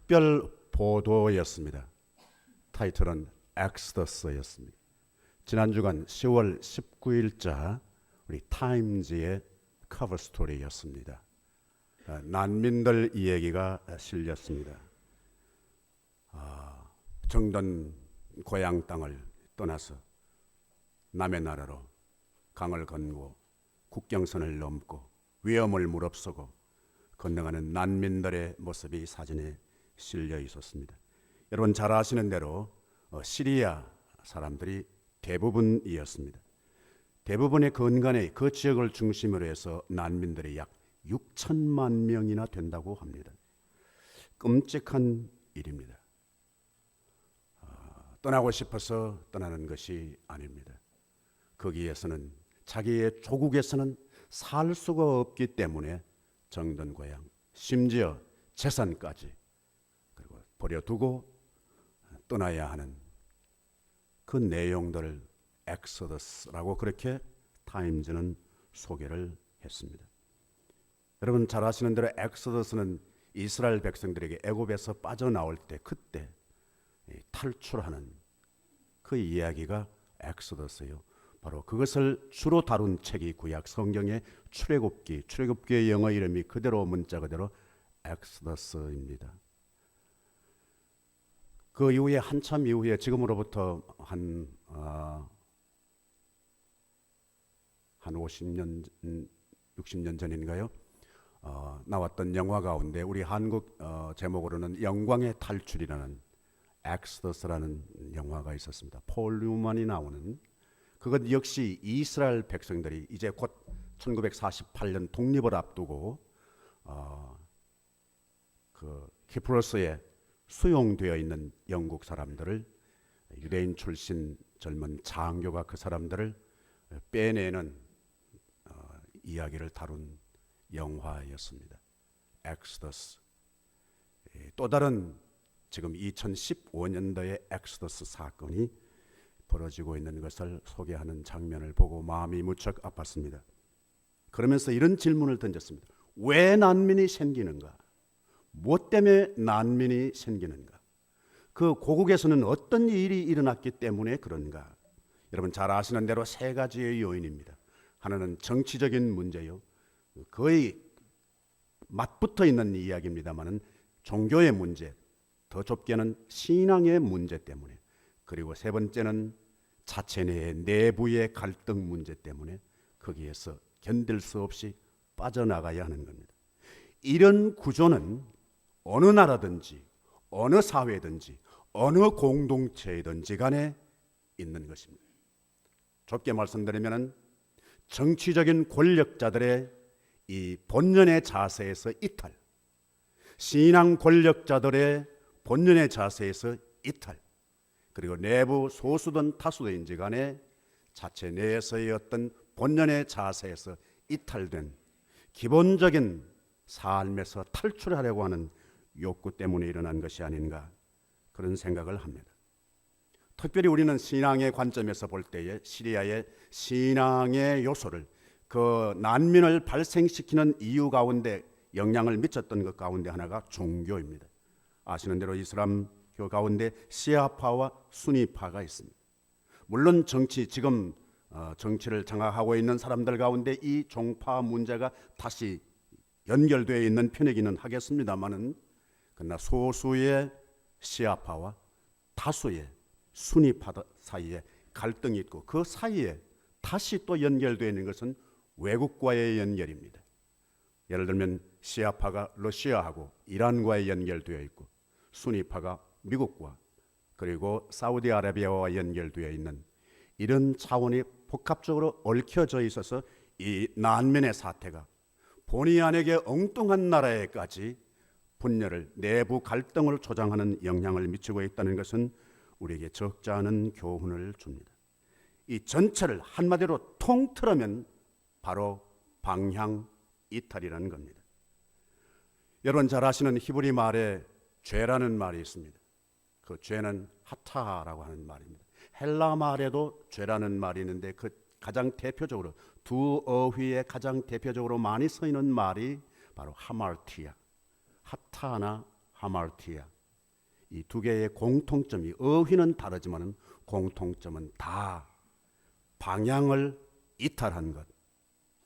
특별 보도였습니다. 타이틀은 엑스더스였습니다. 지난 주간 10월 19일자 우리 타임즈의 커버 스토리였습니다. 난민들 이야기가 실렸습니다. 정든 고향 땅을 떠나서 남의 나라로 강을 건고 국경선을 넘고 위험을 무릅쓰고 건너가는 난민들의 모습이 사진에 실려 있었습니다. 여러분 잘 아시는 대로 시리아 사람들이 대부분이었습니다. 대부분의 건간에 그 지역을 중심으로 해서 난민들이 약 6천만 명이나 된다고 합니다. 끔찍한 일입니다. 떠나고 싶어서 떠나는 것이 아닙니다. 거기에서는 자기의 조국에서는 살 수가 없기 때문에 정든 고향, 심지어 재산까지 그리고 버려두고 떠나야 하는 그 내용들을 엑소더스라고 그렇게 타임즈는 소개를 했습니다. 여러분 잘 아시는 대로 엑소더스는 이스라엘 백성들에게 애굽에서 빠져나올 때 그때 탈출하는 그 이야기가 엑소더스예요. 바로 그것을 주로 다룬 책이 구약 성경의 출애굽기, 출애굽기의 영어 이름이 그대로 문자 그대로 엑소더스입니다. 그 이후에 한참 이후에 지금으로부터 한 50년, 60년 전인가요? 나왔던 영화 가운데 우리 한국 제목으로는 영광의 탈출이라는 엑소더스라는 영화가 있었습니다. 폴 뉴만이 나오는 그것 역시 이스라엘 백성들이 이제 곧 1948년 독립을 앞두고 그 키프로스에 수용되어 있는 영국 사람들을 유대인 출신 젊은 장교가 그 사람들을 빼내는 이야기를 다룬 영화였습니다. 엑소더스. 또 다른 지금 2015년도에 엑소더스 사건이 벌어지고 있는 것을 소개하는 장면을 보고 마음이 무척 아팠습니다. 그러면서 이런 질문을 던졌습니다. 왜 난민이 생기는가? 무엇 때문에 난민이 생기는가? 그 고국에서는 어떤 일이 일어났기 때문에 그런가? 여러분 잘 아시는 대로 세 가지의 요인입니다. 하나는 정치적인 문제요. 거의 맞붙어 있는 이야기입니다만은 종교의 문제, 더 좁게는 신앙의 문제 때문에, 그리고 세 번째는 자체 내부의 갈등 문제 때문에 거기에서 견딜 수 없이 빠져나가야 하는 겁니다. 이런 구조는 어느 나라든지 어느 사회든지 어느 공동체이든지 간에 있는 것입니다. 좁게 말씀드리면 정치적인 권력자들의 이 본연의 자세에서 이탈, 신앙 권력자들의 본연의 자세에서 이탈, 그리고 내부 소수든 다수든지 간에 자체 내에서의 어떤 본연의 자세에서 이탈된 기본적인 삶에서 탈출하려고 하는 욕구 때문에 일어난 것이 아닌가 그런 생각을 합니다. 특별히 우리는 신앙의 관점에서 볼 때에 시리아의 신앙의 요소를 그 난민을 발생시키는 이유 가운데 영향을 미쳤던 것 가운데 하나가 종교입니다. 아시는 대로 이슬람교 가운데 시아파와 수니파가 있습니다. 물론 지금 정치를 장악하고 있는 사람들 가운데 이 종파 문제가 다시 연결되어 있는 편이기는 하겠습니다만은 그러나 소수의 시아파와 다수의 수니파 사이에 갈등이 있고 그 사이에 다시 또 연결되어 있는 것은 외국과의 연결입니다. 예를 들면 시아파가 러시아하고 이란과의 연결되어 있고 수니파가 미국과 그리고 사우디아라비아와 연결되어 있는 이런 차원이 복합적으로 얽혀져 있어서 이 난민의 사태가 본의 아니게 엉뚱한 나라에까지 분열을 내부 갈등을 조장하는 영향을 미치고 있다는 것은 우리에게 적지 않은 교훈을 줍니다. 이 전체를 한마디로 통틀으면 바로 방향 이탈이라는 겁니다. 여러분 잘 아시는 히브리 말에 죄라는 말이 있습니다. 그 죄는 하타라고 하는 말입니다. 헬라 말에도 죄라는 말이 있는데 그 가장 대표적으로 두 어휘에 가장 대표적으로 많이 쓰이는 말이 바로 하말티아, 하타나 하말티아 이 두 개의 공통점이, 어휘는 다르지만 공통점은 다 방향을 이탈한 것,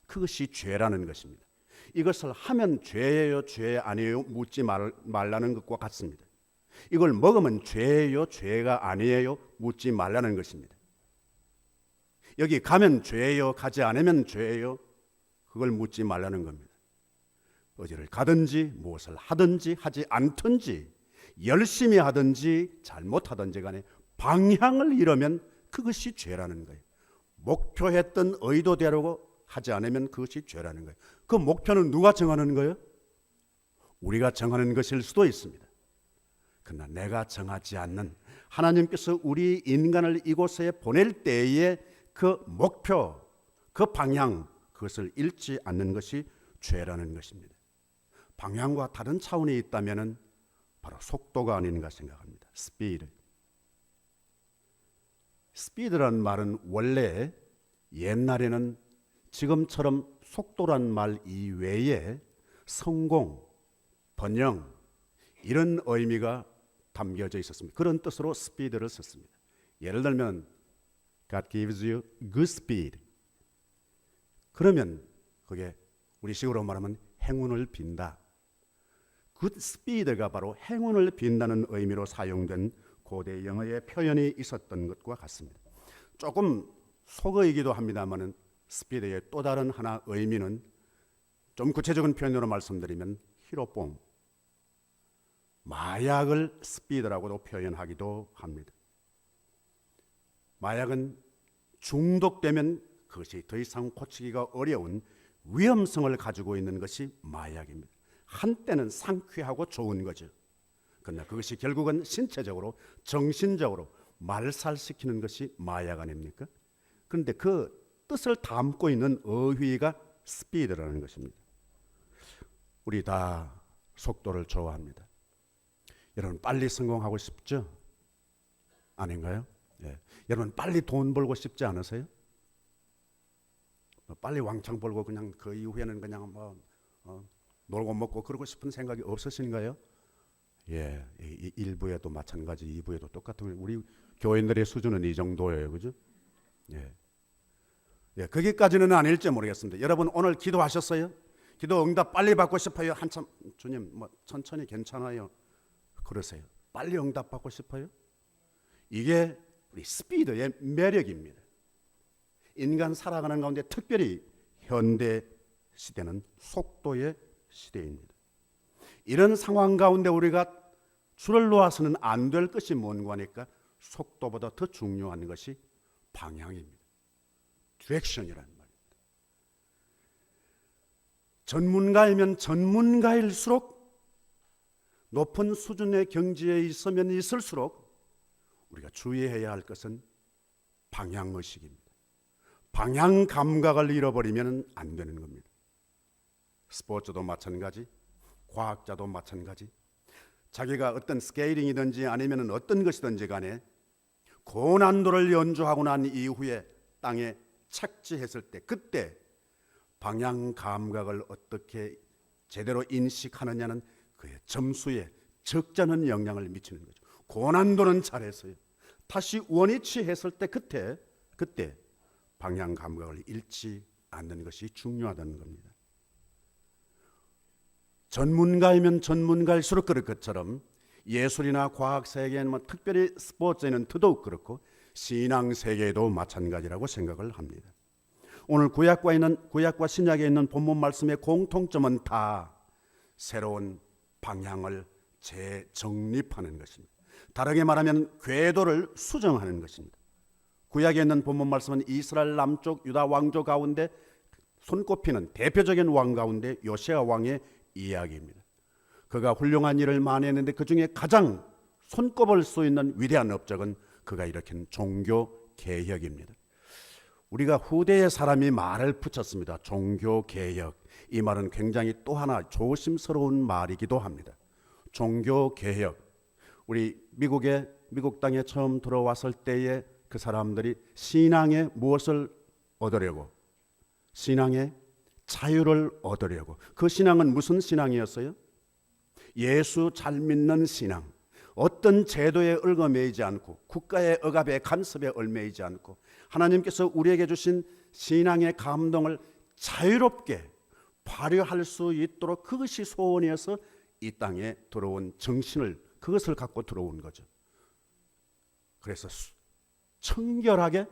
그것이 죄라는 것입니다. 이것을 하면 죄예요, 죄 아니에요 묻지 말라는 것과 같습니다. 이걸 먹으면 죄예요, 죄가 아니에요 묻지 말라는 것입니다. 여기 가면 죄예요, 가지 않으면 죄예요, 그걸 묻지 말라는 겁니다. 어디를 가든지 무엇을 하든지 하지 않든지 열심히 하든지 잘못하든지 간에 방향을 잃으면 그것이 죄라는 거예요. 목표했던 의도대로 하지 않으면 그것이 죄라는 거예요. 그 목표는 누가 정하는 거예요? 우리가 정하는 것일 수도 있습니다. 그러나 내가 정하지 않는, 하나님께서 우리 인간을 이곳에 보낼 때에 그 목표, 그 방향, 그것을 잃지 않는 것이 죄라는 것입니다. 방향과 다른 차원이 있다면 바로 속도가 아닌가 생각합니다. 스피드. 스피드라는 말은 원래 옛날에는 지금처럼 속도란 말 이외에 성공, 번영 이런 의미가 담겨져 있었습니다. 그런 뜻으로 스피드를 썼습니다. 예를 들면 God gives you good speed. 그러면 그게 우리식으로 말하면 행운을 빈다. good speed가 바로 행운을 빈다는 의미로 사용된 고대 영어의 표현이 있었던 것과 같습니다. 조금 속어이기도 합니다만은 스피드의 또 다른 하나 의미는, 좀 구체적인 표현으로 말씀드리면 히로뽕, 마약을 스피드라고도 표현하기도 합니다. 마약은 중독되면 그것이 더 이상 고치기가 어려운 위험성을 가지고 있는 것이 마약입니다. 한때는 상쾌하고 좋은 거죠. 그러나 그것이 결국은 신체적으로, 정신적으로 말살시키는 것이 마약 아닙니까? 그런데 그 뜻을 담고 있는 어휘가 스피드라는 것입니다. 우리 다 속도를 좋아합니다. 여러분 빨리 성공하고 싶죠? 아닌가요? 예. 여러분 빨리 돈 벌고 싶지 않으세요? 빨리 왕창 벌고 그냥 그 이후에는 그냥 놀고 먹고 그러고 싶은 생각이 없으신가요? 예, 1부에도 마찬가지, 2부에도 똑같은, 우리 교인들의 수준은 이 정도예요, 그죠? 예. 예, 거기까지는 아닐지 모르겠습니다. 여러분 오늘 기도하셨어요? 기도 응답 빨리 받고 싶어요? 한참 주님 천천히 괜찮아요. 그러세요. 빨리 응답 받고 싶어요? 이게 우리 스피드의 매력입니다. 인간 살아가는 가운데 특별히 현대 시대는 속도의 시대입니다. 이런 상황 가운데 우리가 줄을 놓아서는 안 될 것이 뭔가 하니까 속도보다 더 중요한 것이 방향입니다. 디렉션이라는 말입니다. 전문가이면 전문가일수록, 높은 수준의 경지에 있으면 있을수록 우리가 주의해야 할 것은 방향의식입니다. 방향 감각을 잃어버리면 안 되는 겁니다. 스포츠도 마찬가지, 과학자도 마찬가지, 자기가 어떤 스케이팅이든지 아니면 어떤 것이든지 간에 고난도를 연주하고 난 이후에 땅에 착지했을 때, 그때 방향 감각을 어떻게 제대로 인식하느냐는 그의 점수에 적잖은 영향을 미치는 거죠. 고난도는 잘했어요. 다시 원위치 했을 때 그때 방향 감각을 잃지 않는 것이 중요하다는 겁니다. 전문가이면 전문가일수록 그럴 것처럼 예술이나 과학 세계에는 특별히 스포츠에는 더더욱 그렇고 신앙 세계에도 마찬가지라고 생각을 합니다. 오늘 구약과 신약에 있는 본문 말씀의 공통점은 다 새로운 방향을 재정립하는 것입니다. 다르게 말하면 궤도를 수정하는 것입니다. 구약에 있는 본문 말씀은 이스라엘 남쪽 유다 왕조 가운데 손꼽히는 대표적인 왕 가운데 요시아 왕의 이야기입니다. 그가 훌륭한 일을 많이 했는데 그 중에 가장 손꼽을 수 있는 위대한 업적은 그가 일으킨 종교 개혁입니다. 우리가 후대의 사람이 말을 붙였습니다. 종교 개혁. 이 말은 굉장히 또 하나 조심스러운 말이기도 합니다. 종교 개혁. 우리 미국 땅에 처음 들어왔을 때에 그 사람들이 신앙에 무엇을 얻으려고? 신앙의 자유를 얻으려고. 그 신앙은 무슨 신앙이었어요? 예수 잘 믿는 신앙, 어떤 제도에 얽매이지 않고 국가의 억압에 간섭에 얽매이지 않고 하나님께서 우리에게 주신 신앙의 감동을 자유롭게 발휘할 수 있도록 그것이 소원이어서 이 땅에 들어온 정신을 그것을 갖고 들어온 거죠. 그래서 청결하게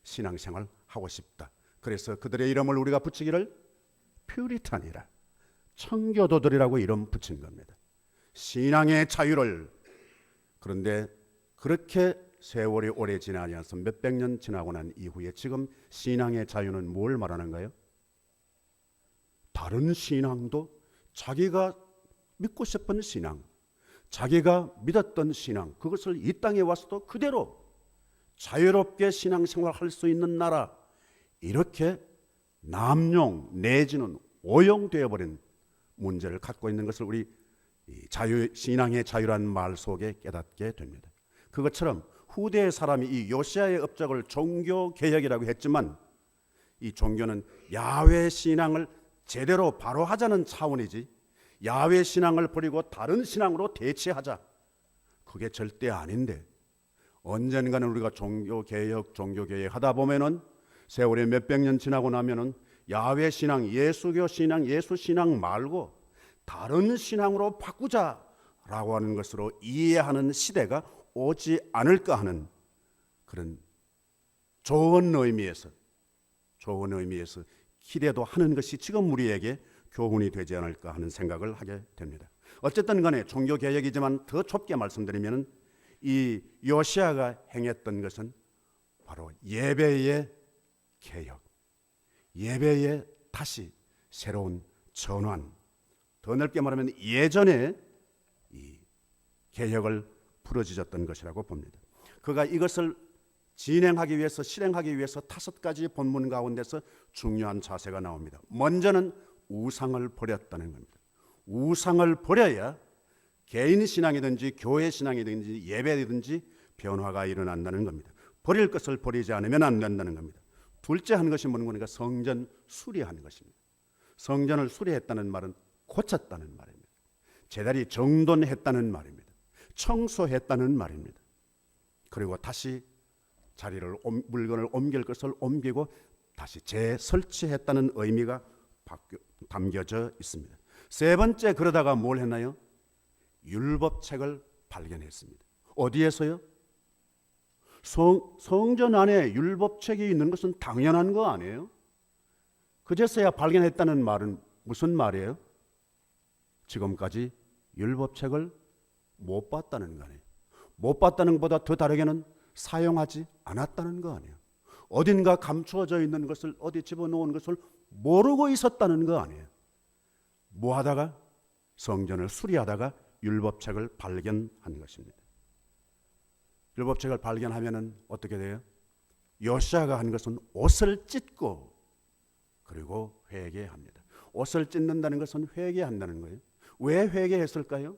신앙생활 하고 싶다. 그래서 그들의 이름을 우리가 붙이기를 퓨리탄이라, 청교도들이라고 이름 붙인 겁니다. 신앙의 자유를. 그런데 그렇게 세월이 오래 지나지 않아서 몇백 년 지나고 난 이후에 지금 신앙의 자유는 뭘 말하는가요? 다른 신앙도 자기가 믿고 싶은 신앙, 자기가 믿었던 신앙, 그것을 이 땅에 와서도 그대로 자유롭게 신앙생활할 수 있는 나라, 이렇게 남용 내지는 오용되어 버린 문제를 갖고 있는 것을 우리 신앙의 자유라는 말 속에 깨닫게 됩니다. 그것처럼 후대의 사람이 이 요시야의 업적을 종교개혁이라고 했지만 이 종교는 야훼 신앙을 제대로 바로 하자는 차원이지 야훼 신앙을 버리고 다른 신앙으로 대체하자, 그게 절대 아닌데, 언젠가는 우리가 종교개혁 하다 보면은 세월이 몇백 년 지나고 나면은 야훼 신앙, 예수교 신앙, 예수 신앙 말고 다른 신앙으로 바꾸자라고 하는 것으로 이해하는 시대가 오지 않을까 하는 그런 좋은 의미에서 기대도 하는 것이 지금 우리에게 교훈이 되지 않을까 하는 생각을 하게 됩니다. 어쨌든 간에 종교개혁이지만 더 좁게 말씀드리면 이 요시야가 행했던 것은 바로 예배의 개혁, 예배의 다시 새로운 전환, 더 넓게 말하면 예전에 이 개혁을 부르짖었던 것이라고 봅니다. 그가 이것을 진행하기 위해서, 실행하기 위해서 5가지 본문 가운데서 중요한 자세가 나옵니다. 먼저는 우상을 버렸다는 겁니다. 우상을 버려야 개인 신앙이든지 교회 신앙이든지 예배든지 변화가 일어난다는 겁니다. 버릴 것을 버리지 않으면 안 된다는 겁니다. 둘째 한 것이 뭔가 성전 수리하는 것입니다. 성전을 수리했다는 말은 고쳤다는 말입니다. 제자리 정돈했다는 말입니다. 청소했다는 말입니다. 그리고 다시 자리를 물건을 옮길 것을 옮기고 다시 재설치했다는 의미가 담겨져 있습니다. 세 번째, 그러다가 뭘 했나요? 율법책을 발견했습니다. 어디에서요? 성전 안에 율법책이 있는 것은 당연한 거 아니에요? 그제서야 발견했다는 말은 무슨 말이에요? 지금까지 율법책을 못 봤다는 거 아니에요? 못 봤다는 것보다 더 다르게는 사용하지 않았다는 거 아니에요? 어딘가 감추어져 있는 것을, 어디 집어넣은 것을 모르고 있었다는 거 아니에요? 뭐 하다가? 성전을 수리하다가 율법책을 발견한 것입니다. 율법책을 발견하면은 어떻게 돼요? 요시야가 한 것은 옷을 찢고 그리고 회개합니다. 옷을 찢는다는 것은 회개한다는 거예요. 왜 회개했을까요?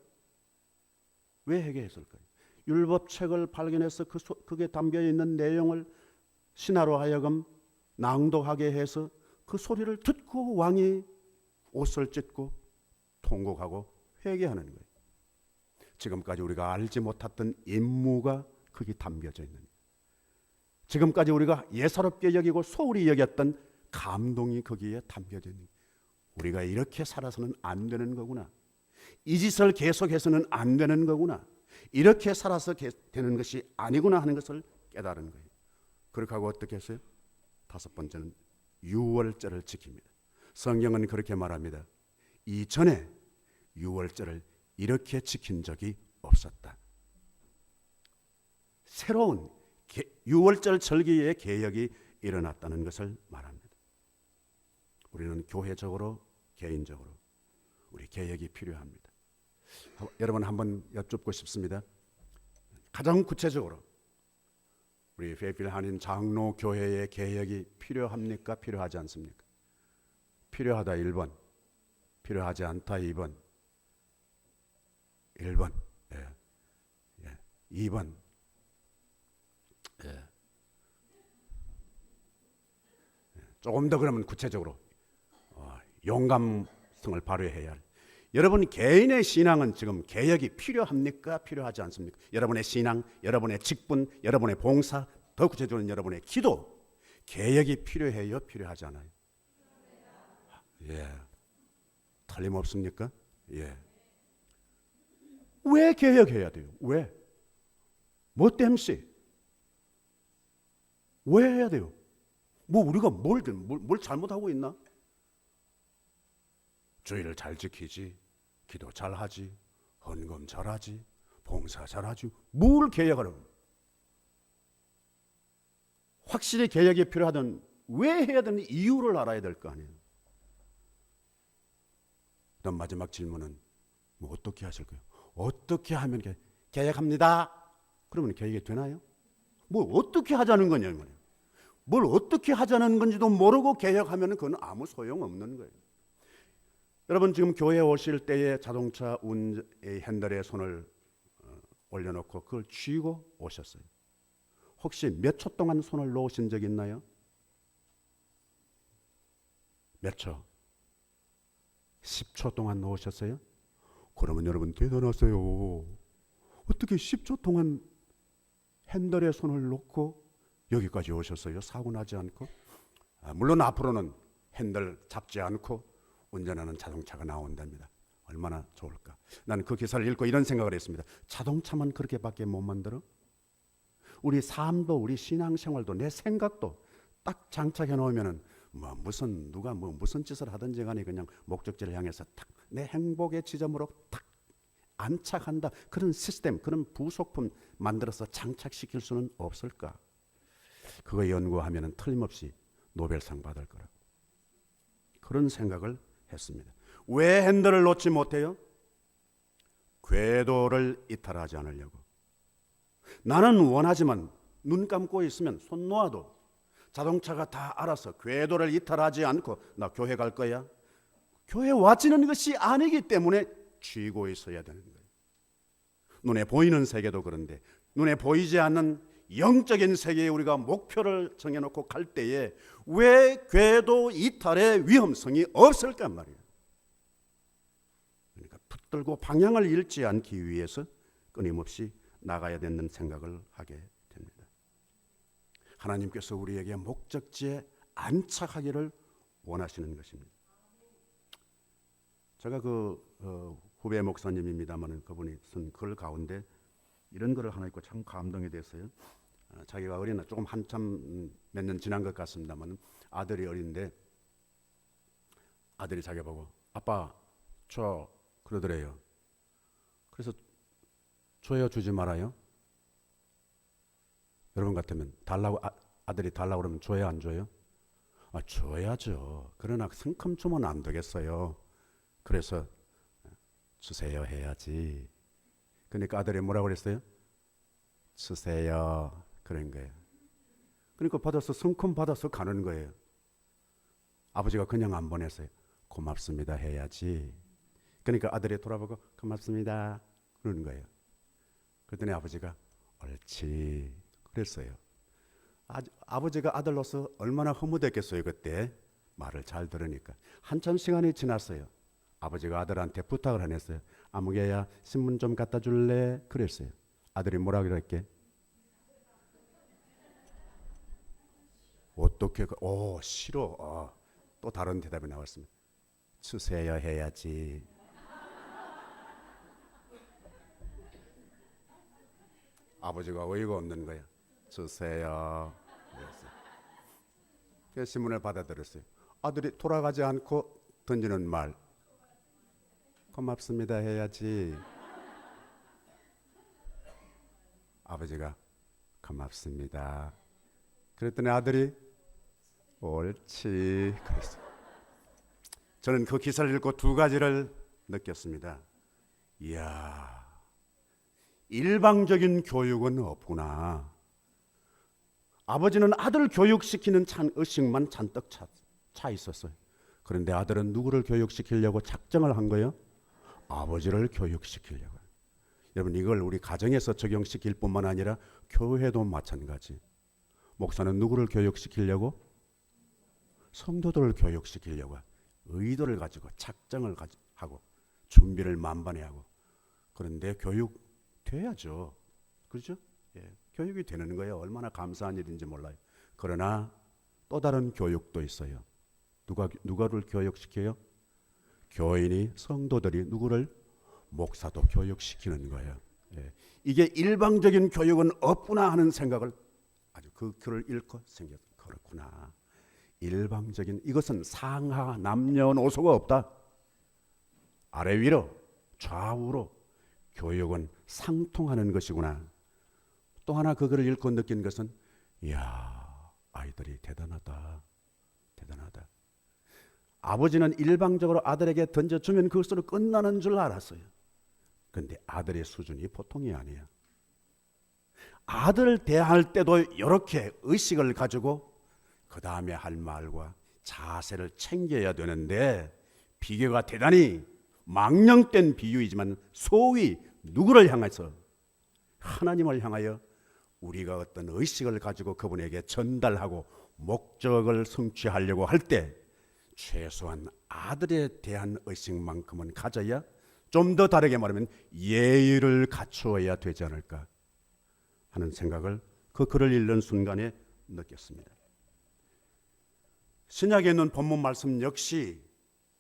왜 회개했을까요? 율법책을 발견해서 그게 담겨 있는 내용을 신하로 하여금 낭독하게 해서 그 소리를 듣고 왕이 옷을 찢고 통곡하고 회개하는 거예요. 지금까지 우리가 알지 못했던 임무가 거기 담겨져 있는 거예요. 지금까지 우리가 예사롭게 여기고 소홀히 여겼던 감동이 거기에 담겨져 있는 거예요. 우리가 이렇게 살아서는 안 되는 거구나. 이 짓을 계속해서는 안 되는 거구나. 이렇게 살아서 되는 것이 아니구나 하는 것을 깨달은 거예요. 그렇게 하고 어떻게 했어요? 5번째는 유월절을 지킵니다. 성경은 그렇게 말합니다. 이전에 유월절을 이렇게 지킨 적이 없었다. 새로운 유월절 절기의 개혁이 일어났다는 것을 말합니다. 우리는 교회적으로, 개인적으로 우리 개혁이 필요합니다. 여러분 한번 여쭙고 싶습니다. 가장 구체적으로 우리 페이필 한인 장로 교회의 개혁이 필요합니까? 필요하지 않습니까? 필요하다 1번, 필요하지 않다 2번, 1번, 2번, 조금 더 그러면 구체적으로 용감성을 발휘해야 할 여러분 개인의 신앙은 지금 개혁이 필요합니까? 필요하지 않습니까? 여러분의 신앙, 여러분의 직분, 여러분의 봉사, 더 구체적으로 여러분의 기도, 개혁이 필요해요? 필요하지 않아요? 예, 틀림없습니까? 예. 왜 개혁해야 돼요? 왜? 뭐 땜시? 왜 해야 돼요? 뭐 우리가 뭘 잘못하고 있나? 주의를 잘 지키지, 기도 잘하지, 헌금 잘하지, 봉사 잘하지. 뭘 개혁하라고? 확실히 개혁이 필요하든 왜 해야 되는 이유를 알아야 될 거 아니에요. 그다음 마지막 질문은 뭐 어떻게 하실 거예요? 어떻게 하면 개혁합니다. 그러면 개혁이 되나요? 뭘 어떻게 하자는 거냐 이 말이에요. 뭘 어떻게 하자는 건지도 모르고 개혁하면 그건 아무 소용없는 거예요. 여러분 지금 교회에 오실 때에 자동차 핸들에 손을 올려놓고 그걸 쥐고 오셨어요. 혹시 몇 초 동안 손을 놓으신 적 있나요? 몇 초? 10초 동안 놓으셨어요? 그러면 여러분 대단하세요. 어떻게 10초 동안 핸들에 손을 놓고 여기까지 오셨어요? 사고 나지 않고? 물론 앞으로는 핸들 잡지 않고 운전하는 자동차가 나온답니다. 얼마나 좋을까? 나는 그 기사를 읽고 이런 생각을 했습니다. 자동차만 그렇게밖에 못 만들어? 우리 삶도 우리 신앙생활도 내 생각도 딱 장착해 놓으면은 누가 무슨 짓을 하든지 간에 그냥 목적지를 향해서 탁 내 행복의 지점으로 탁 안착한다. 그런 시스템, 그런 부속품 만들어서 장착시킬 수는 없을까? 그거 연구하면은 틀림없이 노벨상 받을 거라고. 그런 생각을 했습니다. 왜 핸들을 놓지 못해요? 궤도를 이탈하지 않으려고. 나는 원하지만 눈 감고 있으면 손 놓아도 자동차가 다 알아서 궤도를 이탈하지 않고 나 교회 갈 거야. 교회 와지는 것이 아니기 때문에 쥐고 있어야 되는 거예요. 눈에 보이는 세계도 그런데 눈에 보이지 않는 영적인 세계에 우리가 목표를 정해놓고 갈 때에 왜 궤도 이탈의 위험성이 없을까 말이에요. 그러니까 붙들고 방향을 잃지 않기 위해서 끊임없이 나가야 되는 생각을 하게 됩니다. 하나님께서 우리에게 목적지에 안착하기를 원하시는 것입니다. 제가 후배 목사님입니다만 그분이 쓴 글 가운데 이런 글을 하나 읽고 참 감동이 됐어요. 자기가 어린아 조금 한참 몇 년 지난 것 같습니다만 아들이 어린데 아들이 자기 보고 아빠 줘 그러더래요. 그래서 줘요 주지 말아요? 여러분 같으면 달라고 아들이 달라고 그러면 줘요 안 줘요? 줘야죠. 그러나 성큼 주면 안 되겠어요. 그래서 주세요 해야지. 그러니까 아들이 뭐라고 그랬어요? 주세요 그런 거예요. 그러니까 받아서 성큼 받아서 가는 거예요. 아버지가 그냥 안 보냈어요. 고맙습니다 해야지. 그러니까 아들이 돌아보고 고맙습니다 그러는 거예요. 그랬더니 아버지가 옳지 그랬어요. 아버지가 아들로서 얼마나 허무됐겠어요. 그때 말을 잘 들으니까. 한참 시간이 지났어요. 아버지가 아들한테 부탁을 안 했어요. 아무개야 신문 좀 갖다 줄래? 그랬어요. 아들이 뭐라 그랬게? 어떻게 싫어. 또 다른 대답이 나왔습니다. 주세요 해야지. 아버지가 어이가 없는 거야. 주세요. 그래서 신문을 받아들였어요. 아들이 돌아가지 않고 던지는 말. 고맙습니다 해야지. 아버지가 고맙습니다. 그랬더니 아들이 옳지 그랬어요. 저는 그 기사를 읽고 두 가지를 느꼈습니다. 이야, 일방적인 교육은 없구나. 아버지는 아들 교육시키는 의식만 잔뜩 차 있었어요. 그런데 아들은 누구를 교육시키려고 작정을 한 거예요? 아버지를 교육시키려고. 여러분 이걸 우리 가정에서 적용시킬 뿐만 아니라 교회도 마찬가지. 목사는 누구를 교육시키려고? 성도들을 교육시키려고 의도를 가지고 작정을 하고 준비를 만반히 하고. 그런데 교육 돼야죠. 그렇죠? 예, 교육이 되는 거예요. 얼마나 감사한 일인지 몰라요. 그러나 또 다른 교육도 있어요. 누가를 교육시켜요? 교인이, 성도들이 누구를? 목사도 교육시키는 거예요. 예, 이게 일방적인 교육은 없구나 하는 생각을 아주 그 글을 읽고 생각, 그렇구나. 일방적인, 이것은 상하 남녀노소가 없다. 아래 위로 좌우로 교육은 상통하는 것이구나. 또 하나 그 글을 읽고 느낀 것은, 이야, 아이들이 대단하다. 대단하다. 아버지는 일방적으로 아들에게 던져주면 그것으로 끝나는 줄 알았어요. 그런데 아들의 수준이 보통이 아니에요. 아들을 대할 때도 이렇게 의식을 가지고 그 다음에 할 말과 자세를 챙겨야 되는데, 비교가 대단히 망령된 비유이지만 소위 누구를 향해서? 하나님을 향하여 우리가 어떤 의식을 가지고 그분에게 전달하고 목적을 성취하려고 할 때 최소한 아들에 대한 의식만큼은 가져야, 좀 더 다르게 말하면 예의를 갖추어야 되지 않을까 하는 생각을 그 글을 읽는 순간에 느꼈습니다. 신약에 있는 본문 말씀 역시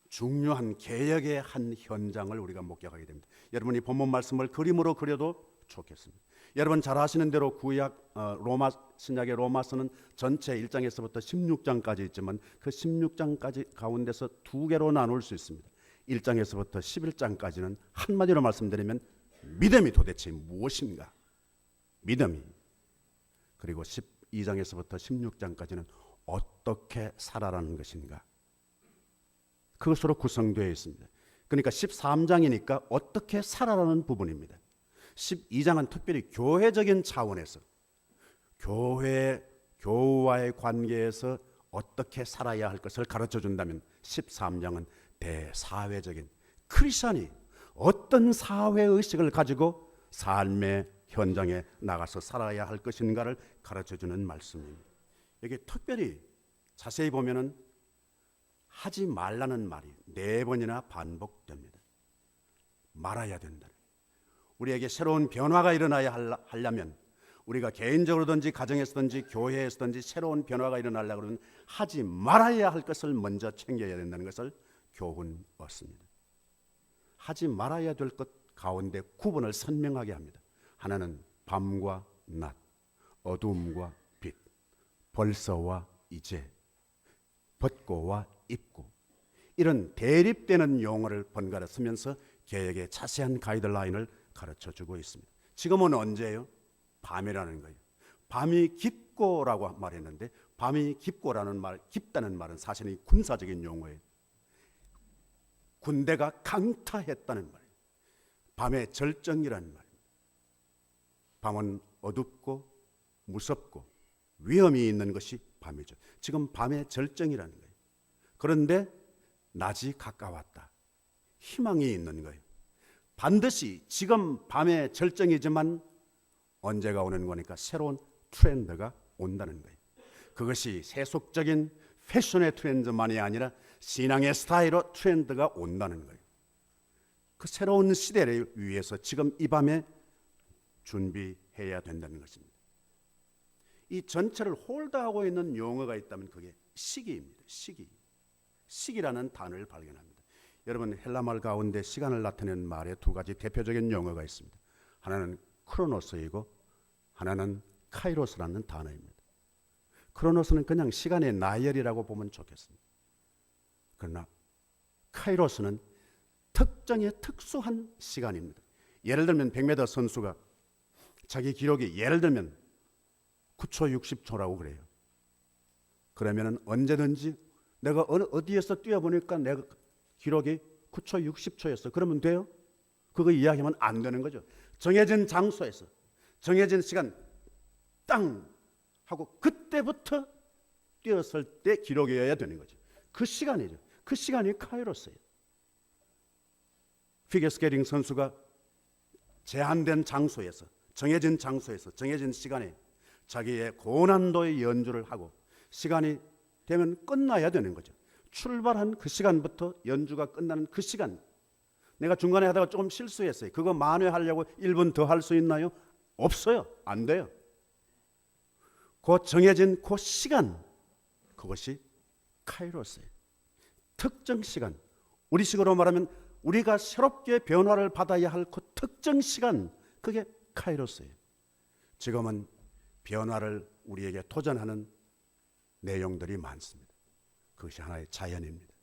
중요한 개혁의 한 현장을 우리가 목격하게 됩니다. 여러분이 본문 말씀을 그림으로 그려도 좋겠습니다. 여러분 잘 아시는 대로 구약 신약의 로마서는 전체 1장에서부터 16장까지 있지만 그 16장까지 가운데서 두 개로 나눌 수 있습니다. 1장에서부터 11장까지는 한마디로 말씀드리면 믿음이 도대체 무엇인가? 믿음이. 그리고 12장에서부터 16장까지는 어떻게 살아라는 것인가? 그것으로 구성되어 있습니다. 그러니까 13장이니까 어떻게 살아라는 부분입니다. 12장은 특별히 교회적인 차원에서 교우와의 관계에서 어떻게 살아야 할 것을 가르쳐 준다면 13장은 대사회적인 크리스천이 어떤 사회의식을 가지고 삶의 현장에 나가서 살아야 할 것인가를 가르쳐 주는 말씀입니다. 여기 특별히 자세히 보면은 하지 말라는 말이 4번이나 반복됩니다. 말아야 된다. 우리에게 새로운 변화가 일어나야 하려면, 우리가 개인적으로든지 가정에서든지 교회에서든지 새로운 변화가 일어나려고 하면 하지 말아야 할 것을 먼저 챙겨야 된다는 것을 교훈 얻습니다. 하지 말아야 될 것 가운데 구분을 선명하게 합니다. 하나는 밤과 낮, 어둠과 빛, 벌써와 이제, 벗고와 입고, 이런 대립되는 용어를 번갈아 쓰면서 개혁의 자세한 가이드라인을 가르쳐주고 있습니다. 지금은 언제예요? 밤이라는 거예요. 밤이 깊고라고 말했는데, 밤이 깊고라는 말, 깊다는 말은 사실은 군사적인 용어예요. 군대가 강타했다는 말이에요. 밤의 절정이라는 말이에요. 밤은 어둡고 무섭고 위험이 있는 것이 밤이죠. 지금 밤의 절정이라는 거예요. 그런데 낮이 가까웠다. 희망이 있는 거예요. 반드시 지금 밤의 절정이지만 언제가 오는 거니까 새로운 트렌드가 온다는 거예요. 그것이 세속적인 패션의 트렌드만이 아니라 신앙의 스타일로 트렌드가 온다는 거예요. 그 새로운 시대를 위해서 지금 이 밤에 준비해야 된다는 것입니다. 이 전체를 홀드하고 있는 용어가 있다면 그게 시기입니다. 시기라는 단어를 발견합니다. 여러분, 헬라말 가운데 시간을 나타내는 말에 두 가지 대표적인 용어가 있습니다. 하나는 크로노스이고 하나는 카이로스라는 단어입니다. 크로노스는 그냥 시간의 나열이라고 보면 좋겠습니다. 그러나 카이로스는 특정의 특수한 시간입니다. 예를 들면 100m 선수가 자기 기록이 예를 들면 9초 60초라고 그래요. 그러면 언제든지 내가 어디에서 뛰어보니까 내가 기록이 9초 60초였어. 그러면 돼요? 그거 이야기하면 안 되는 거죠. 정해진 장소에서 정해진 시간 땅 하고 그때부터 뛰었을 때 기록이어야 되는 거죠. 그 시간이죠. 그 시간이 카이로스예요. 피겨스케이팅 선수가 제한된 장소에서 정해진 장소에서 정해진 시간에 자기의 고난도의 연주를 하고 시간이 되면 끝나야 되는 거죠. 출발한 그 시간부터 연주가 끝나는 그 시간, 내가 중간에 하다가 조금 실수했어요. 그거 만회하려고 1분 더 할 수 있나요? 없어요. 안 돼요. 그 정해진 그 시간, 그것이 카이로스예요. 특정 시간. 우리식으로 말하면 우리가 새롭게 변화를 받아야 할 그 특정 시간, 그게 카이로스예요. 지금은 변화를 우리에게 도전하는 내용들이 많습니다. 그것이 하나의 자연입니다.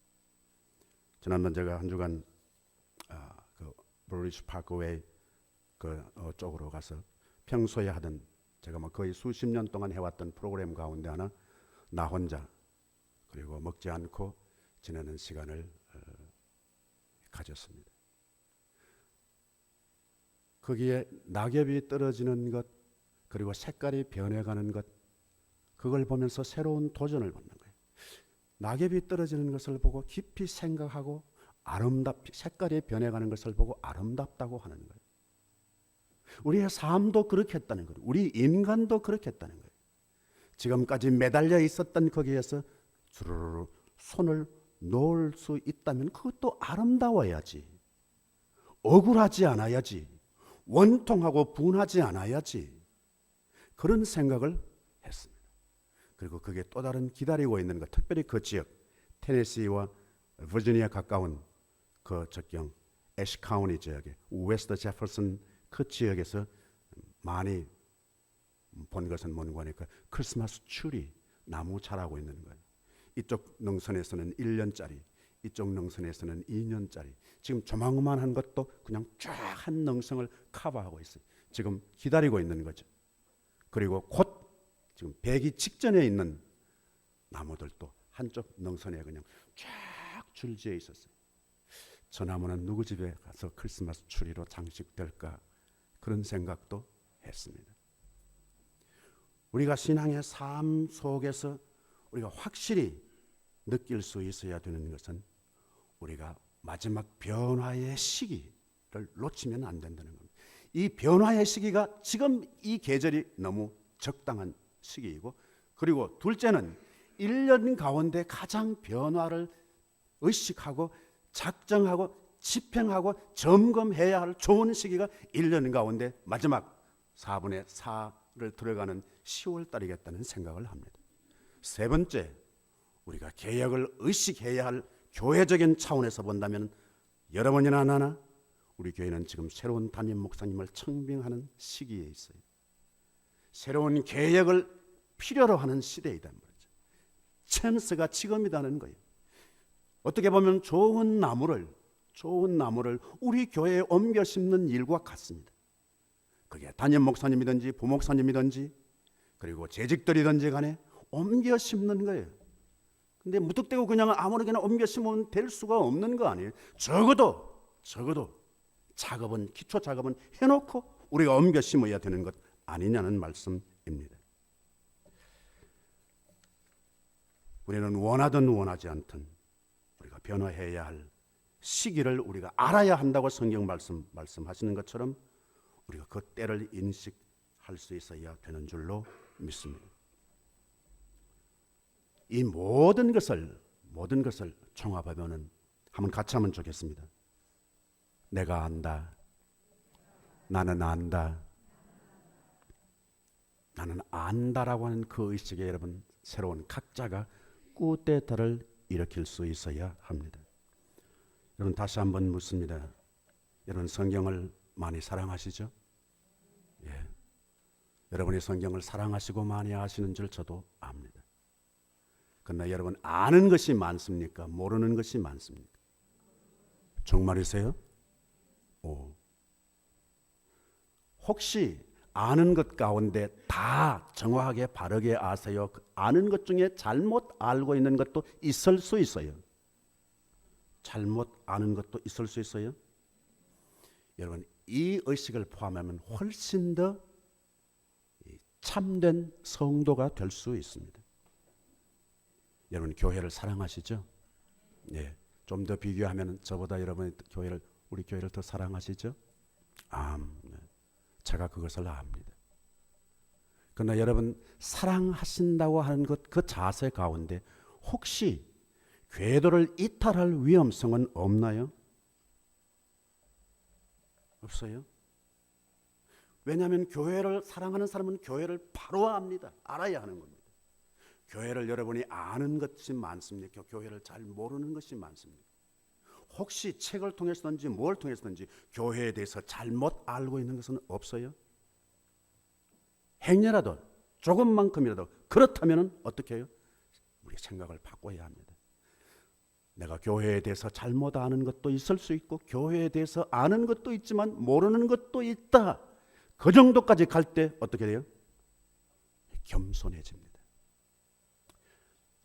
지난번 제가 한 주간 그 브리티시 파크웨이 쪽으로 가서 평소에 하던, 제가 뭐 거의 수십 년 동안 해왔던 프로그램 가운데 하나, 나 혼자 그리고 먹지 않고 지내는 시간을 가졌습니다. 거기에 낙엽이 떨어지는 것, 그리고 색깔이 변해가는 것, 그걸 보면서 새로운 도전을 받는 거예요. 낙엽이 떨어지는 것을 보고 깊이 생각하고 색깔이 변해가는 것을 보고 아름답다고 하는 거예요. 우리의 삶도 그렇게 했다는 거예요. 우리 인간도 그렇게 했다는 거예요. 지금까지 매달려 있었던 거기에서 주르르 손을 놓을 수 있다면 그것도 아름다워야지. 억울하지 않아야지. 원통하고 분하지 않아야지. 그런 생각을 했습니다. 그리고 그게 또 다른 기다리고 있는 것, 특별히 그 지역, 테네시와 버지니아 가까운 그 적경 애쉬 카운티 지역에 웨스트 제퍼슨 그 지역에서 많이 본 것은 뭔가 하니까 크리스마스 추리 나무 자라고 있는 거예요. 이쪽 능선에서는 1년짜리, 이쪽 능선에서는 2년짜리. 지금 조망만한 것도 그냥 쫙 한 능선을 커버하고 있어요. 지금 기다리고 있는 거죠. 그리고 곧 지금 배기 직전에 있는 나무들도 한쪽 능선에 그냥 쫙 줄지어 있었어요. 저 나무는 누구 집에 가서 크리스마스 추리로 장식될까, 그런 생각도 했습니다. 우리가 신앙의 삶 속에서 우리가 확실히 느낄 수 있어야 되는 것은 우리가 마지막 변화의 시기를 놓치면 안 된다는 겁니다. 이 변화의 시기가 지금 이 계절이 너무 적당한 시기이고, 그리고 둘째는 1년 가운데 가장 변화를 의식하고 작정하고 집행하고 점검해야 할 좋은 시기가 1년 가운데 마지막 4분의 4를 들어가는 10월 달이겠다는 생각을 합니다. 세 번째, 우리가 개혁을 의식해야 할 교회적인 차원에서 본다면 여러분이나 나나 우리 교회는 지금 새로운 담임 목사님을 청빙하는 시기에 있어요. 새로운 개혁을 필요로 하는 시대이다 말이죠. 찬스가 지금이라는 거예요. 어떻게 보면 좋은 나무를 우리 교회에 옮겨 심는 일과 같습니다. 그게 담임 목사님이든지 부목사님이든지 그리고 재직들이든지 간에 옮겨 심는 거예요. 근데 무턱대고 그냥 아무렇게나 옮겨 심으면 될 수가 없는 거 아니에요. 적어도 작업은, 기초 작업은 해놓고 우리가 옮겨 심어야 되는 것 아니냐는 말씀입니다. 우리는 원하든 원하지 않든 우리가 변화해야 할 시기를 우리가 알아야 한다고 성경 말씀하시는 것처럼 우리가 그 때를 인식할 수 있어야 되는 줄로 믿습니다. 이 모든 것을 종합하면은 한번 같이 하면 좋겠습니다. 내가 안다. 나는 안다. 나는 안다라고 하는 그 의식에 여러분 새로운 각자가 꾸때타를 일으킬 수 있어야 합니다. 여러분 다시 한번 묻습니다. 여러분 성경을 많이 사랑하시죠? 예. 여러분이 성경을 사랑하시고 많이 아시는 줄 저도 압니다. 그러나 여러분 아는 것이 많습니까? 모르는 것이 많습니까? 정말이세요? 혹시 아는 것 가운데 다 정확하게 바르게 아세요? 아는 것 중에 잘못 알고 있는 것도 있을 수 있어요. 잘못 아는 것도 있을 수 있어요. 여러분 이 의식을 포함하면 훨씬 더 참된 성도가 될 수 있습니다. 여러분 교회를 사랑하시죠? 네. 좀 더 비교하면 저보다 여러분이 우리 교회를 더 사랑하시죠? 네. 제가 그것을 압니다. 그러나 여러분 사랑하신다고 하는 것 그 자세 가운데 혹시 궤도를 이탈할 위험성은 없나요? 없어요. 왜냐하면 교회를 사랑하는 사람은 교회를 바로 압니다. 알아야 하는 겁니다. 교회를 여러분이 아는 것이 많습니까? 교회를 잘 모르는 것이 많습니다. 혹시 책을 통해서든지 뭘 통해서든지 교회에 대해서 잘못 알고 있는 것은 없어요? 행여라도 조금만큼이라도 그렇다면 어떻게 해요? 우리 생각을 바꿔야 합니다. 내가 교회에 대해서 잘못 아는 것도 있을 수 있고 교회에 대해서 아는 것도 있지만 모르는 것도 있다. 그 정도까지 갈 때 어떻게 돼요? 겸손해집니다.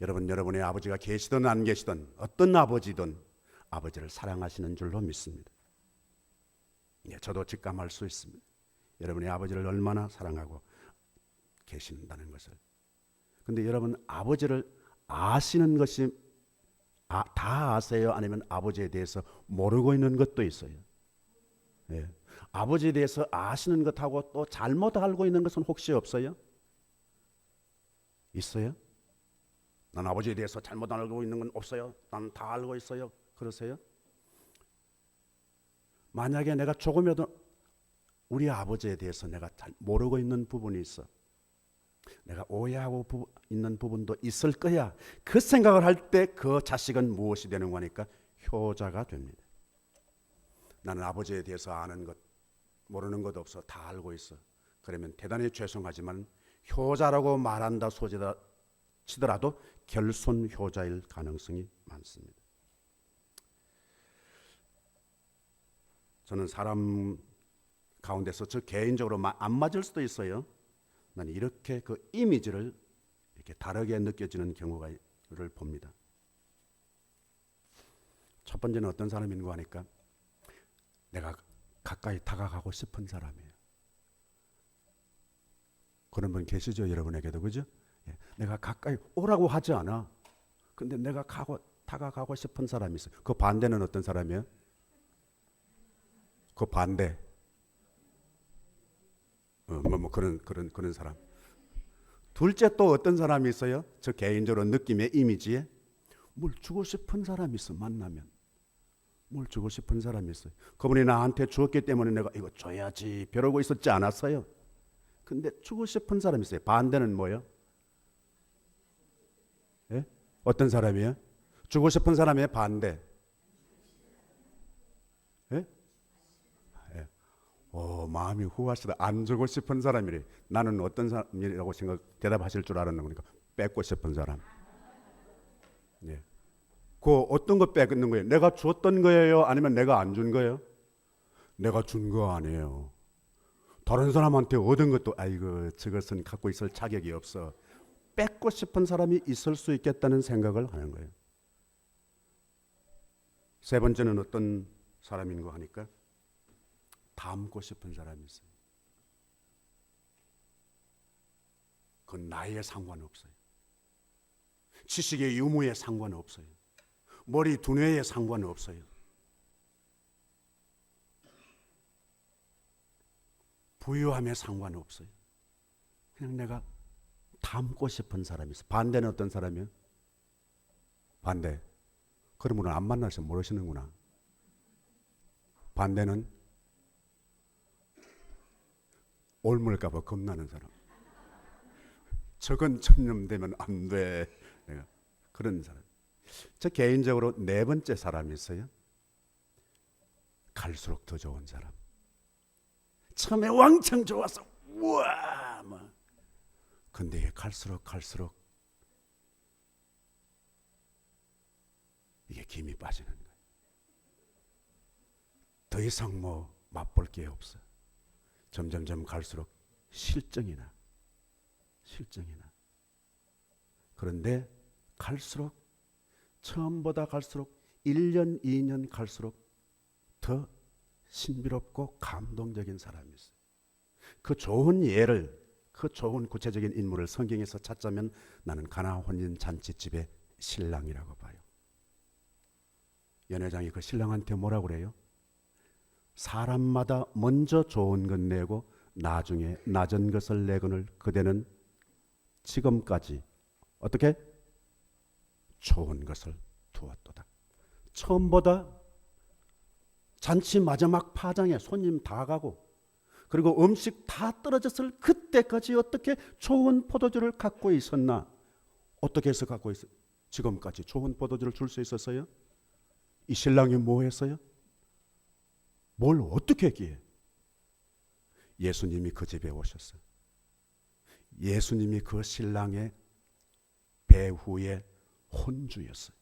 여러분의 아버지가 계시든 안 계시든 어떤 아버지든 아버지를 사랑하시는 줄로 믿습니다. 저도 직감할 수 있습니다. 여러분의 아버지를 얼마나 사랑하고 계신다는 것을. 근데 여러분 아버지를 아시는 것이 다 아세요? 아니면 아버지에 대해서 모르고 있는 것도 있어요. 예. 아버지에 대해서 아시는 것하고 또 잘못 알고 있는 것은 혹시 없어요? 있어요? 난 아버지에 대해서 잘못 알고 있는 건 없어요. 난 다 알고 있어요. 그러세요? 만약에 내가 조금이라도 우리 아버지에 대해서 내가 잘 모르고 있는 부분이 있어. 내가 오해하고 있는 부분도 있을 거야. 그 생각을 할 때 그 자식은 무엇이 되는 거니까 효자가 됩니다. 나는 아버지에 대해서 아는 것, 모르는 것 없어. 다 알고 있어. 그러면 대단히 죄송하지만 효자라고 말한다 치더라도 결손 효자일 가능성이 많습니다. 저는 사람 가운데서 저 개인적으로 안 맞을 수도 있어요. 난 이렇게 그 이미지를 이렇게 다르게 느껴지는 경우를 봅니다. 첫 번째는 어떤 사람인가 하니까 내가 가까이 다가가고 싶은 사람이에요. 그런 분 계시죠? 여러분에게도 그죠? 예. 내가 가까이 오라고 하지 않아. 근데 내가 다가가고 싶은 사람이 있어요. 그 반대는 어떤 사람이에요? 그 반대. 그런 사람. 둘째 또 어떤 사람이 있어요? 저 개인적으로 느낌의 이미지에 뭘 주고 싶은 사람이 있어. 만나면 뭘 주고 싶은 사람이 있어요. 그분이 나한테 주었기 때문에 내가 이거 줘야지 벼르고 있었지 않았어요. 근데 주고 싶은 사람이 있어요. 반대는 뭐예요? 예? 어떤 사람이에요? 주고 싶은 사람의 반대. 예? 예. 마음이 후하시다. 안 주고 싶은 사람이래. 나는 어떤 사람이라고 대답하실 줄 알았는 거니까 뺏고 싶은 사람. 예. 그 어떤 거 뺏는 거예요? 내가 줬던 거예요? 아니면 내가 안 준 거예요? 내가 준 거 아니에요. 다른 사람한테 얻은 것도 아이고 저것은 갖고 있을 자격이 없어. 뺏고 싶은 사람이 있을 수 있겠다는 생각을 하는 거예요. 세 번째는 어떤 사람인가 하니까 닮고 싶은 사람이 있어요. 그건 나이에 상관없어요. 지식의 유무에 상관없어요. 머리 두뇌에 상관없어요. 부유함에 상관없어요. 그냥 내가 닮고 싶은 사람이 있어요. 반대는 어떤 사람이에요? 반대. 그런 분은 안 만나서 모르시는구나. 반대는 옮을까 봐 겁나는 사람. 저건 천념되면 안 돼. 내가 그런 사람. 저 개인적으로 네 번째 사람이 있어요. 갈수록 더 좋은 사람. 처음에 왕창 좋아서 우와 뭐. 근데 갈수록 이게 김이 빠지는 거예요. 더 이상 뭐 맛볼 게 없어. 점점점 갈수록 실정이 나. 그런데 갈수록 처음보다 갈수록 1년, 2년 갈수록 더 신비롭고 감동적인 사람이 있어요. 그 좋은 예를, 그 좋은 구체적인 인물을 성경에서 찾자면 나는 가나 혼인 잔치집의 신랑이라고 봐요. 연회장이 그 신랑한테 뭐라고 그래요? 사람마다 먼저 좋은 것 내고 나중에 낮은 것을 내거늘 그대는 지금까지 어떻게? 좋은 것을 두었도다. 처음보다 잔치 마지막 파장에 손님 다 가고 그리고 음식 다 떨어졌을 그때까지 어떻게 좋은 포도주를 갖고 있었나? 어떻게 해서 갖고 있어? 지금까지 좋은 포도주를 줄 수 있었어요? 이 신랑이 뭐 했어요? 뭘 어떻게 했기에? 예수님이 그 집에 오셨어요. 예수님이 그 신랑의 배후의 혼주였어요.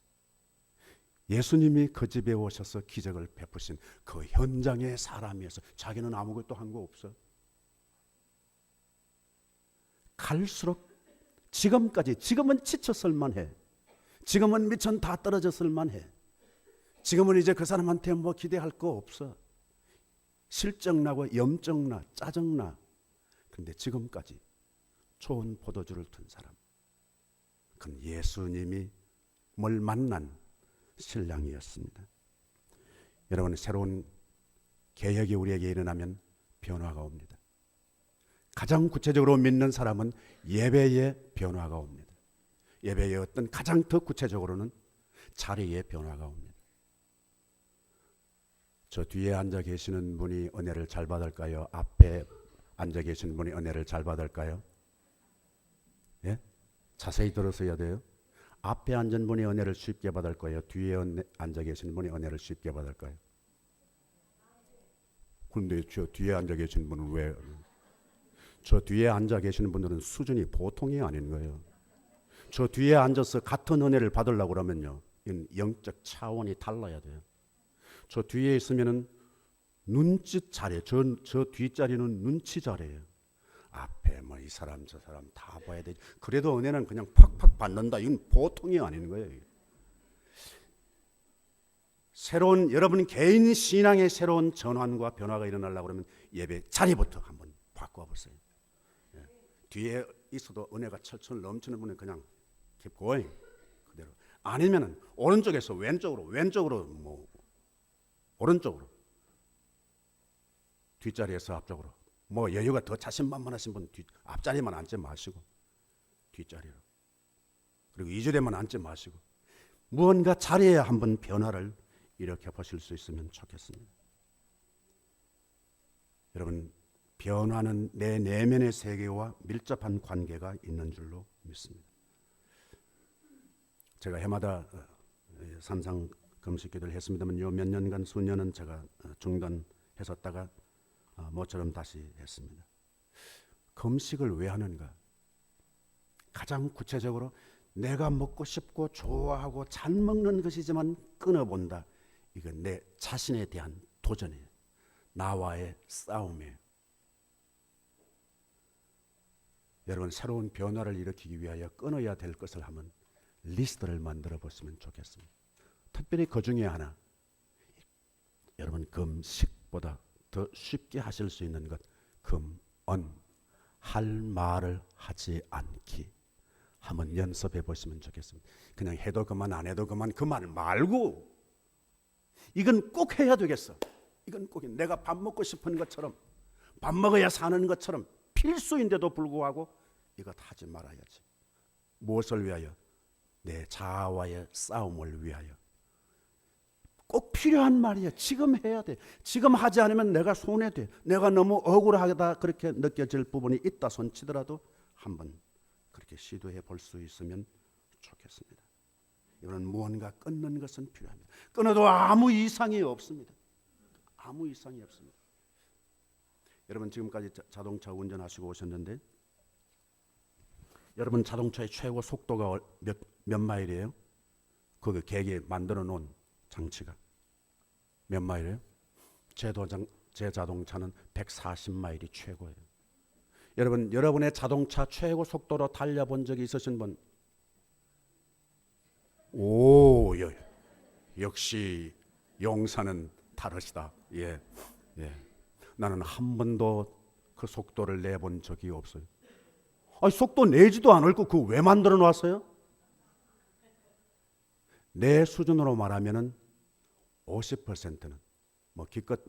예수님이 그 집에 오셔서 기적을 베푸신 그 현장의 사람이었어. 자기는 아무것도 한 거 없어. 갈수록 지금은 지쳤을 만해. 지금은 미천 다 떨어졌을 만해. 지금은 이제 그 사람한테 뭐 기대할 거 없어. 실적나고 염증나 짜증나. 그런데 지금까지 좋은 포도주를 둔 사람, 그건 예수님이 뭘 만난 신랑이었습니다. 여러분, 새로운 개혁이 우리에게 일어나면 변화가 옵니다. 가장 구체적으로 믿는 사람은 예배의 변화가 옵니다. 예배의 어떤 가장 더 구체적으로는 자리의 변화가 옵니다. 저 뒤에 앉아 계시는 분이 은혜를 잘 받을까요? 앞에 앉아 계시는 분이 은혜를 잘 받을까요? 예? 자세히 들었어야 돼요. 앞에 앉은 분이 은혜를 쉽게 받을 거예요? 뒤에 앉아 계시는 분이 은혜를 쉽게 받을까요? 그런데 저 뒤에 앉아 계시는 분은 왜? 저 뒤에 앉아 계시는 분들은 수준이 보통이 아닌 거예요. 저 뒤에 앉아서 같은 은혜를 받으려고 그러면요, 이건 영적 차원이 달라야 돼요. 저 뒤에 있으면은 눈짓 잘해. 저 뒷자리는 눈치 잘해요. 앞에 뭐 이 사람 저 사람 다 봐야 되지. 그래도 은혜는 그냥 팍팍 받는다. 이건 보통이 아닌 거예요. 새로운 여러분 개인 신앙의 새로운 전환과 변화가 일어나려고 그러면 예배 자리부터 한번 바꿔보세요. 예. 뒤에 있어도 은혜가 철철 넘치는 분은 그냥 keep going 그대로. 아니면은 오른쪽에서 왼쪽으로 뭐 오른쪽으로, 뒷자리에서 앞쪽으로. 뭐 여유가 더 자신만만하신 분 앞자리만 앉지 마시고 뒷자리로. 그리고 2주대만 앉지 마시고 무언가 자리에 한번 변화를 일으켜 보실 수 있으면 좋겠습니다. 여러분, 변화는 내 내면의 세계와 밀접한 관계가 있는 줄로 믿습니다. 제가 해마다 산상 금식기도를 했습니다만 요 몇 년간 수년은 제가 중단했었다가 모처럼 다시 했습니다. 금식을 왜 하는가? 가장 구체적으로 내가 먹고 싶고 좋아하고 잘 먹는 것이지만 끊어본다. 이건 내 자신에 대한 도전이에요. 나와의 싸움이에요. 여러분, 새로운 변화를 일으키기 위하여 끊어야 될 것을 한번 리스트를 만들어 보시면 좋겠습니다. 특별히 그 중에 하나, 여러분 금식보다 더 쉽게 하실 수 있는 것, 할 말을 하지 않기 한번 연습해 보시면 좋겠습니다. 그냥 해도 그만 안 해도 그만 그 말 말고 이건 꼭 해야 되겠어. 이건 꼭 내가 밥 먹고 싶은 것처럼 밥 먹어야 사는 것처럼 필수인데도 불구하고 이것 하지 말아야지. 무엇을 위하여? 내 자아와의 싸움을 위하여. 꼭 필요한 말이야. 지금 해야 돼. 지금 하지 않으면 내가 손해돼. 내가 너무 억울하다 그렇게 느껴질 부분이 있다 손치더라도 한번 그렇게 시도해 볼 수 있으면 좋겠습니다. 이거는 무언가 끊는 것은 필요합니다. 끊어도 아무 이상이 없습니다. 아무 이상이 없습니다. 여러분, 지금까지 자동차 운전하시고 오셨는데 여러분 자동차의 최고 속도가 몇 마일이에요? 그 계기에 만들어 놓은 장치가 몇 마일이에요? 제 자동차는 140마일이 최고예요. 여러분, 여러분의 자동차 최고 속도로 달려본 적이 있으신 분? 오, 역시 용사는 다르시다. 예. 나는 한 번도 그 속도를 내본 적이 없어요. 아니, 속도 내지도 않을 거 그거 왜 만들어 놨어요? 내 수준으로 말하면은 50%는 뭐 기껏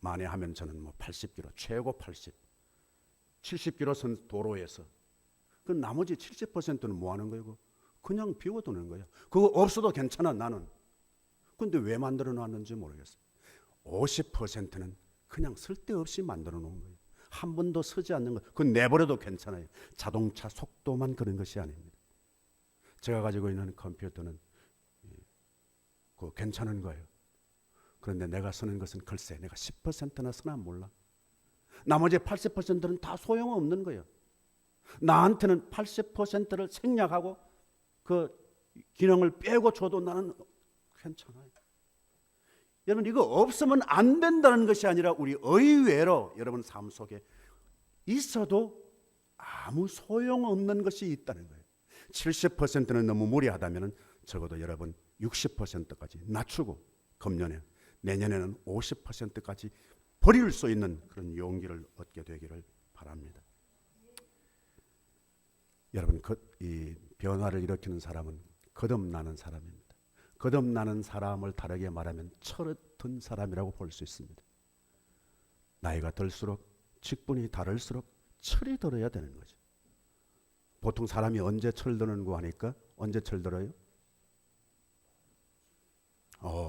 만회하면 저는 뭐 80km, 최고 80, 70km 선 도로에서 그 나머지 70%는 뭐 하는 거예요? 그냥 비워두는 거예요. 그거 없어도 괜찮아 나는. 근데 왜 만들어 놨는지 모르겠어요. 50%는 그냥 쓸데없이 만들어 놓은 거예요. 한 번도 쓰지 않는 거, 그건 내버려도 괜찮아요. 자동차 속도만 그런 것이 아닙니다. 제가 가지고 있는 컴퓨터는 괜찮은 거예요. 그런데 내가 쓰는 것은 글쎄 내가 10%나 쓰나 몰라. 나머지 80%는 다 소용없는 거예요. 나한테는 80%를 생략하고 그 기능을 빼고 줘도 나는 괜찮아요. 여러분, 이거 없으면 안 된다는 것이 아니라 우리 의외로 여러분 삶 속에 있어도 아무 소용없는 것이 있다는 거예요. 70%는 너무 무리하다면 적어도 여러분 60%까지 낮추고 금년에 내년에는 50%까지 버릴 수 있는 그런 용기를 얻게 되기를 바랍니다. 여러분, 이 변화를 일으키는 사람은 거듭나는 사람입니다. 거듭나는 사람을 다르게 말하면 철을 든 사람이라고 볼 수 있습니다. 나이가 들수록 직분이 다를수록 철이 들어야 되는 거죠. 보통 사람이 언제 철드는 거 하니까 언제 철들어요?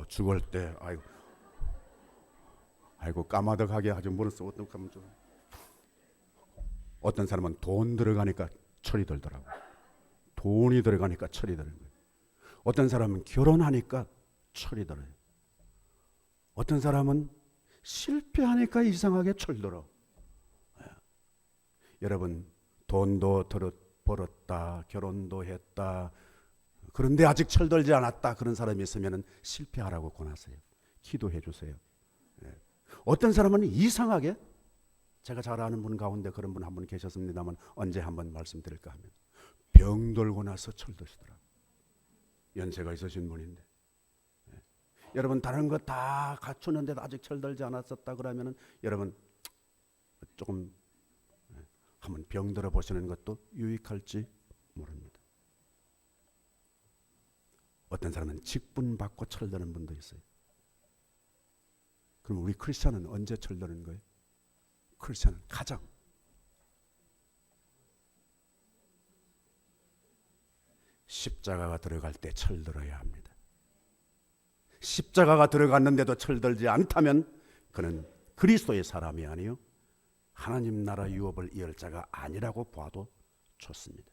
죽을 때. 아이고 까마득하게 아주 물었어. 어떡하면 좀. 어떤 사람은 돈 들어가니까 철이 들더라고. 돈이 들어가니까 철이 드는 거예요. 어떤 사람은 결혼하니까 철이 들어요. 어떤 사람은 실패하니까 이상하게 철들어. 여러분, 돈도 벌었다, 결혼도 했다, 그런데 아직 철들지 않았다, 그런 사람이 있으면 실패하라고 권하세요. 기도해 주세요. 어떤 사람은 이상하게, 제가 잘 아는 분 가운데 그런 분 한 분 계셨습니다만 언제 한번 말씀드릴까 하면 병들고 나서 철드시더라고요. 연세가 있으신 분인데. 여러분, 다른 거 다 갖추는데도 아직 철들지 않았었다 그러면 여러분 조금 한번 병들어 보시는 것도 유익할지 모릅니다. 어떤 사람은 직분 받고 철드는 분도 있어요. 그럼 우리 크리스천은 언제 철드는 거예요? 크리스천은 가장 십자가가 들어갈 때 철들어야 합니다. 십자가가 들어갔는데도 철들지 않다면 그는 그리스도의 사람이 아니요 하나님 나라 유업을 이을 자가 아니라고 봐도 좋습니다.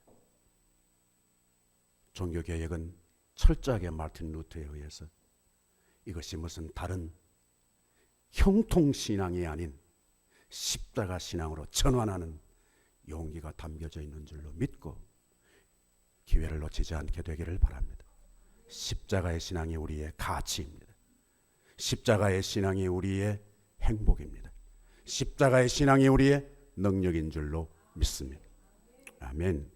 종교개혁은 철저하게 마틴 루터에 의해서 이것이 무슨 다른 형통신앙이 아닌 십자가 신앙으로 전환하는 용기가 담겨져 있는 줄로 믿고 기회를 놓치지 않게 되기를 바랍니다. 십자가의 신앙이 우리의 가치입니다. 십자가의 신앙이 우리의 행복입니다. 십자가의 신앙이 우리의 능력인 줄로 믿습니다. 아멘.